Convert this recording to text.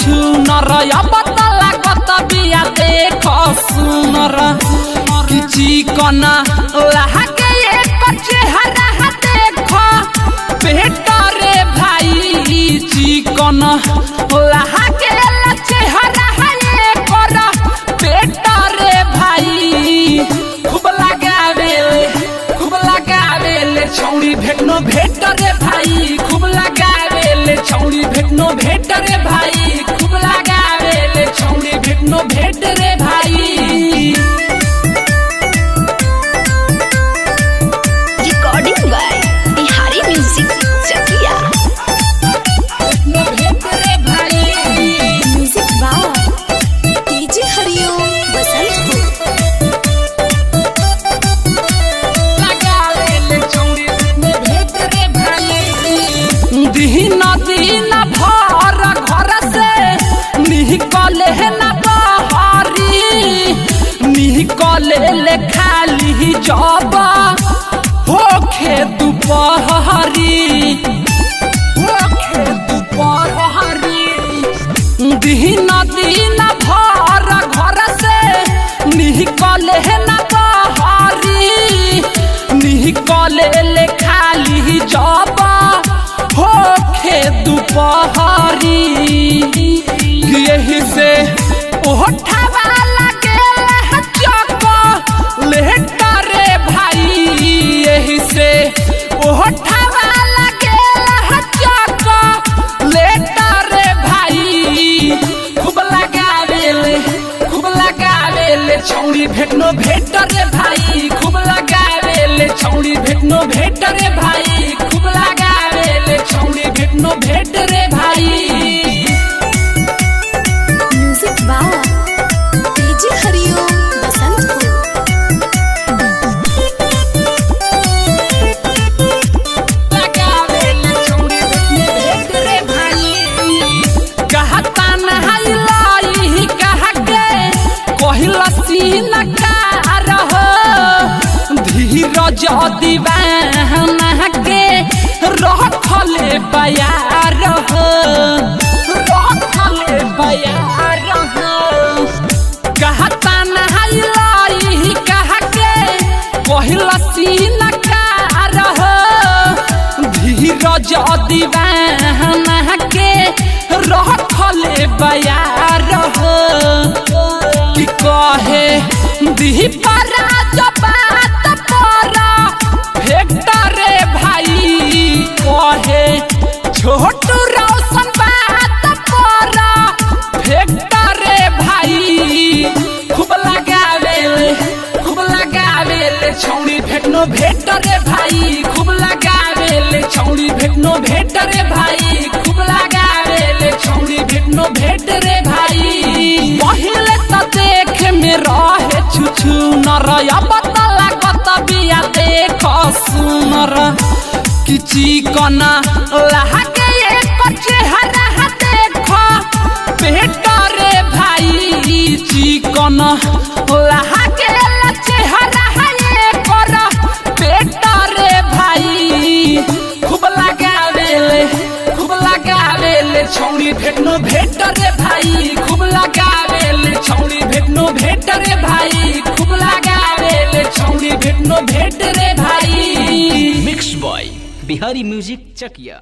छुछु नर पता लागत बिया देख सुनर चिकन लहके एक चेहरा देख बेटा रे भाई चिकन लहके चेहरा कर बेटा रे भाई खूब लगावे छौड़ी भेटनो भेट रे भाई खूब लगावे छौड़ी भेटनो भेट रे भाई खूब लगावे छौड़ी भेटनो भेट रे भाई। रिकॉर्डिंग बाय बिहारी म्यूजिक चकिया। भेट रे भाई म्यूजिक बाय डीजे हरिओम बसंतपुर। दिन दिन भर घर से निकले न बहरी निकले खाली जब होखे दुपहरी दिन दिन भर घर से निकले न बहरी निकले खाली जब होखे दुपहरी यही से ओठवा लगे चक लेट रे भाई यही से ओठवा लगे चक लेट रे भाई खूब लगावे छौड़ी भेटनो भेट रे भाई खूब लगावे छौड़ी भेटनो भेट रे भाई खूब लगावे छौड़ी भेटनो भेट रे भाई। म्यूजिक बाय डीजे हरिओम बसंतपुर। लगावे छौड़ी भेटनो भेट रे भाई कहता नहाई कह के कहिला सीन का रहो धीरज दीवाना के रखले बयार कहता नहाई कह के कहिला सीन का रहो धीरज दीवाना के रखले बयार कि कहे दीपरा बात पर भेक्टर रे भाई कहे छोटू रोशन बात पर भेक्टर रे भाई खूब लगावे छौड़ी भेटनो भेट रे भाई खूब लगावे छौड़ी भेटनो भेट रे भाई खूब लगावे छौड़ी भेटनो भेट रे भाई। पहिले त देख में रहे छुछु नर पता लागत बिया देख सुनर चिकन लहके एक चेहरा देख बेटा रे भाई चिकन लहके चेहरा कर बेटा रे भाई खूब लगावे छौड़ी भेटनो भेट रे भाई खूब लगावे छौड़ी भेटनो भेट रे भाई खूब लगावे छौड़ी भेटनो भेट रे भाई। मिक्स बॉय बिहारी म्यूजिक चकिया।